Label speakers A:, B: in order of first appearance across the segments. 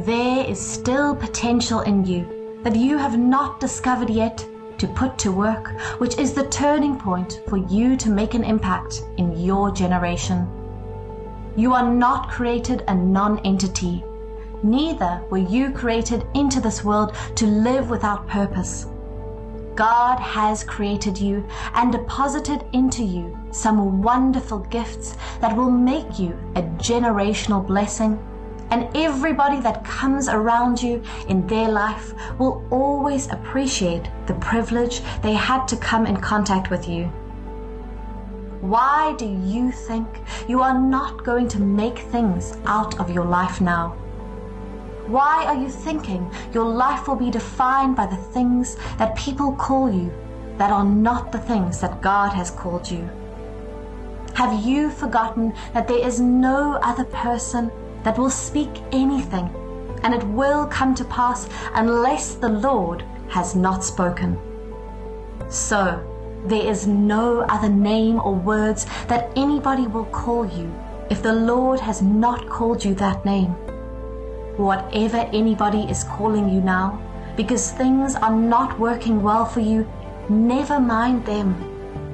A: there is still potential in you that you have not discovered yet to put to work, which is the turning point for you to make an impact in your generation. You are not created a non-entity. Neither were you created into this world to live without purpose. God has created you and deposited into you some wonderful gifts that will make you a generational blessing, and everybody that comes around you in their life will always appreciate the privilege they had to come in contact with you. Why do you think you are not going to make things out of your life now? Why are you thinking your life will be defined by the things that people call you that are not the things that God has called you? Have you forgotten that there is no other person that will speak anything, and it will come to pass unless the Lord has not spoken? So, there is no other name or words that anybody will call you if the Lord has not called you that name. Whatever anybody is calling you now, because things are not working well for you, never mind them.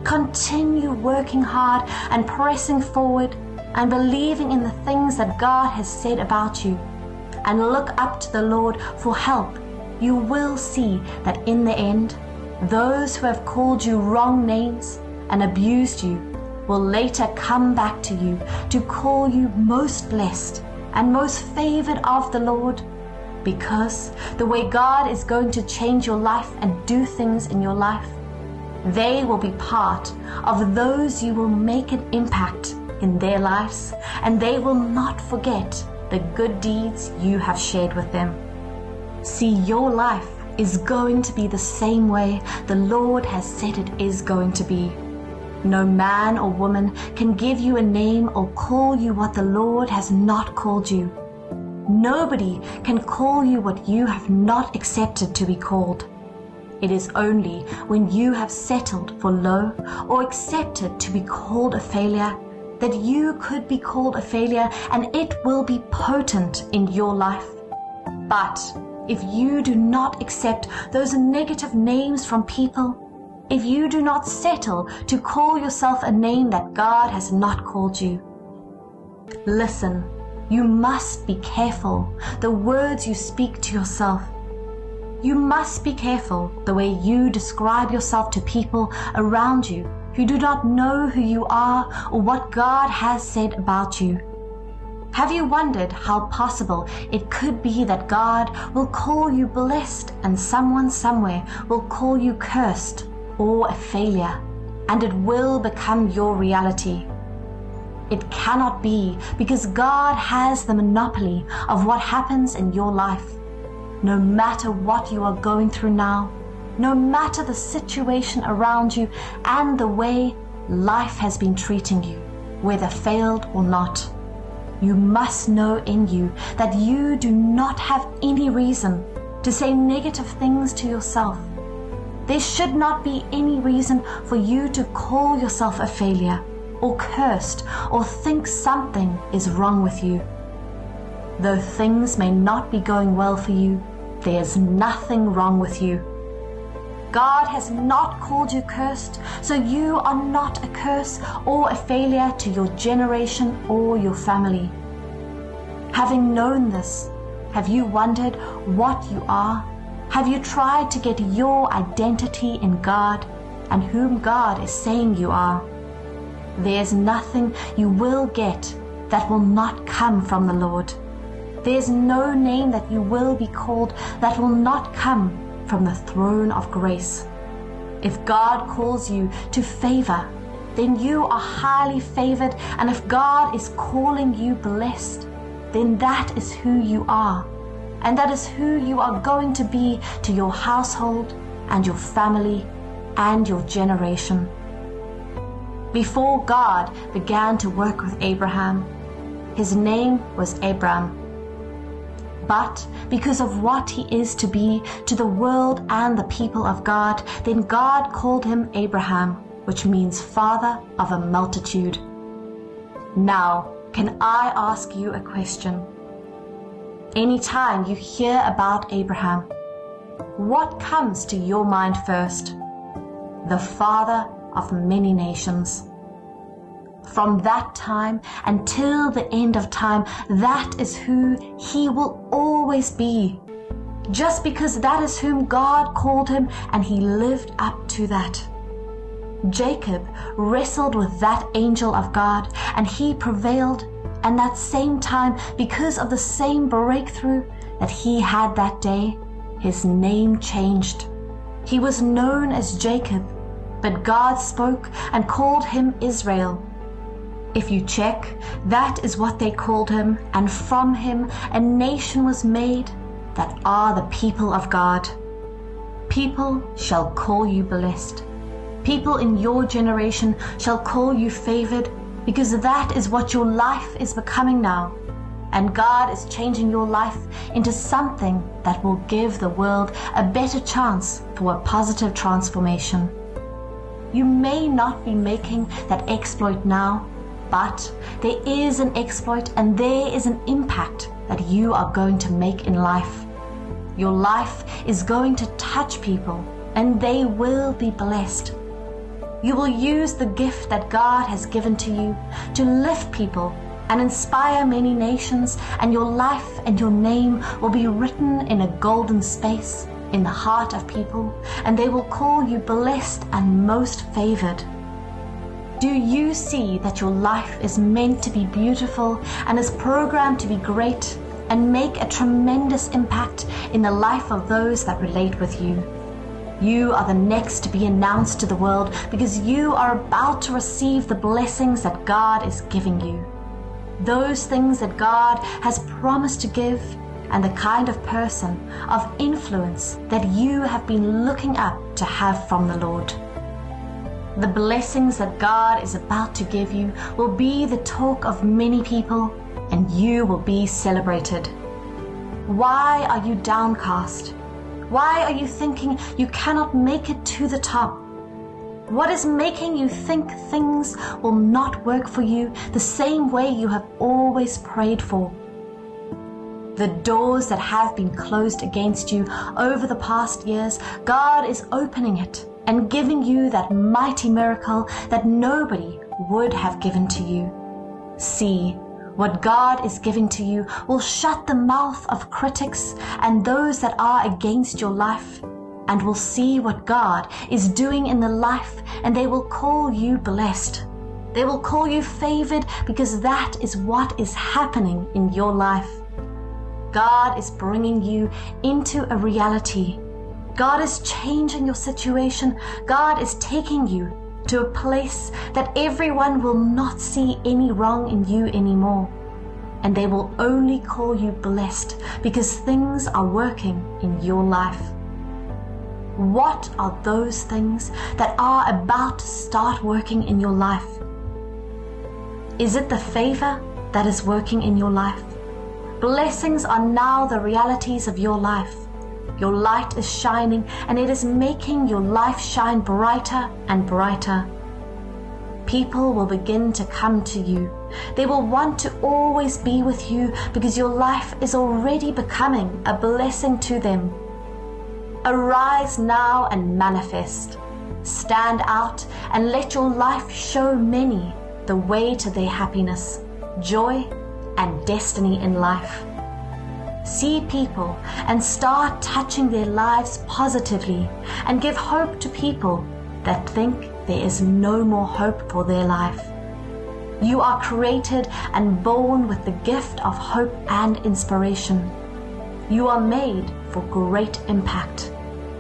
A: Continue working hard and pressing forward and believing in the things that God has said about you, and look up to the Lord for help. You will see that in the end, those who have called you wrong names and abused you will later come back to you to call you most blessed and most favored of the Lord, because the way God is going to change your life and do things in your life, they will be part of those you will make an impact in their lives, and they will not forget the good deeds you have shared with them. See, your life is going to be the same way the Lord has said it is going to be. No man or woman can give you a name or call you what the Lord has not called you. Nobody can call you what you have not accepted to be called. It is only when you have settled for low or accepted to be called a failure that you could be called a failure, and it will be potent in your life. But if you do not accept those negative names from people, if you do not settle to call yourself a name that God has not called you, listen, you must be careful the words you speak to yourself. You must be careful the way you describe yourself to people around you who do not know who you are or what God has said about you. Have you wondered how possible it could be that God will call you blessed and someone somewhere will call you cursed or a failure, and it will become your reality? It cannot be, because God has the monopoly of what happens in your life. No matter what you are going through now, no matter the situation around you and the way life has been treating you, whether failed or not, you must know in you that you do not have any reason to say negative things to yourself. There should not be any reason for you to call yourself a failure or cursed or think something is wrong with you. Though things may not be going well for you, there's nothing wrong with you. God has not called you cursed, so you are not a curse or a failure to your generation or your family. Having known this, have you wondered what you are? Have you tried to get your identity in God and whom God is saying you are? There's nothing you will get that will not come from the Lord. There's no name that you will be called that will not come from the throne of grace. If God calls you to favor, then you are highly favored, and if God is calling you blessed, then that is who you are, and that is who you are going to be to your household and your family and your generation. Before God began to work with Abraham, his name was Abram. But because of what he is to be to the world and the people of God, then God called him Abraham, which means father of a multitude. Now, can I ask you a question? Anytime you hear about Abraham, what comes to your mind first? The father of many nations. From that time until the end of time, that is who he will always be. Just because that is whom God called him, and he lived up to that. Jacob wrestled with that angel of God, and he prevailed, and that same time, because of the same breakthrough that he had that day, his name changed. He was known as Jacob, but God spoke and called him Israel. If you check, that is what they called him, and from him a nation was made that are the people of God. People shall call you blessed. People in your generation shall call you favored, because that is what your life is becoming now. And God is changing your life into something that will give the world a better chance for a positive transformation. You may not be making that exploit now, but there is an exploit and there is an impact that you are going to make in life. Your life is going to touch people, and they will be blessed. You will use the gift that God has given to you to lift people and inspire many nations, and your life and your name will be written in a golden space in the heart of people, and they will call you blessed and most favored. Do you see that your life is meant to be beautiful and is programmed to be great and make a tremendous impact in the life of those that relate with you? You are the next to be announced to the world, because you are about to receive the blessings that God is giving you. Those things that God has promised to give, and the kind of person of influence that you have been looking up to have from the Lord. The blessings that God is about to give you will be the talk of many people, and you will be celebrated. Why are you downcast? Why are you thinking you cannot make it to the top? What is making you think things will not work for you the same way you have always prayed for? The doors that have been closed against you over the past years, God is opening it and giving you that mighty miracle that nobody would have given to you. See, what God is giving to you will shut the mouth of critics and those that are against your life, and will see what God is doing in the life, and they will call you blessed. They will call you favored, because that is what is happening in your life. God is bringing you into a reality. God is changing your situation. God is taking you to a place that everyone will not see any wrong in you anymore. And they will only call you blessed, because things are working in your life. What are those things that are about to start working in your life? Is it the favor that is working in your life? Blessings are now the realities of your life. Your light is shining, and it is making your life shine brighter and brighter. People will begin to come to you. They will want to always be with you, because your life is already becoming a blessing to them. Arise now and manifest. Stand out and let your life show many the way to their happiness, joy, and destiny in life. See people and start touching their lives positively, and give hope to people that think there is no more hope for their life. You are created and born with the gift of hope and inspiration. You are made for great impact.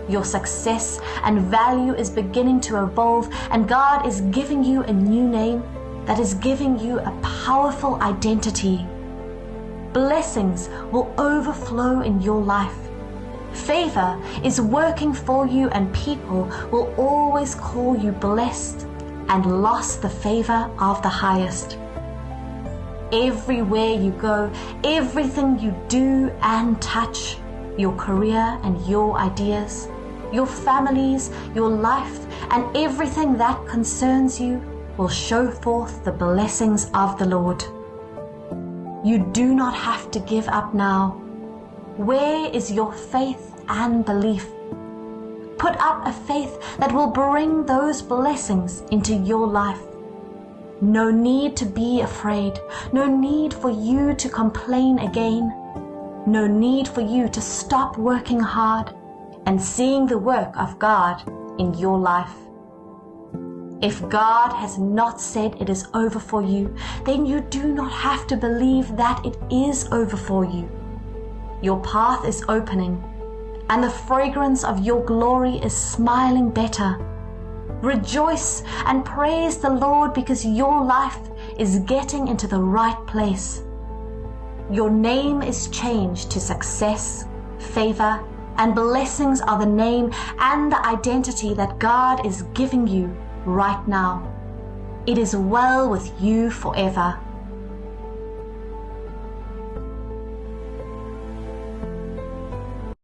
A: Your success and value is beginning to evolve, and God is giving you a new name that is giving you a powerful identity. Blessings will overflow in your life. Favor is working for you, and people will always call you blessed and lost the favor of the highest. Everywhere you go, everything you do and touch, your career and your ideas, your families, your life, and everything that concerns you will show forth the blessings of the Lord. You do not have to give up now. Where is your faith and belief? Put up a faith that will bring those blessings into your life. No need to be afraid. No need for you to complain again. No need for you to stop working hard and seeing the work of God in your life. If God has not said it is over for you, then you do not have to believe that it is over for you. Your path is opening, and the fragrance of your glory is smiling better. Rejoice and praise the Lord because your life is getting into the right place. Your name is changed to success, favor, and blessings are the name and the identity that God is giving you right now. It is well with you forever.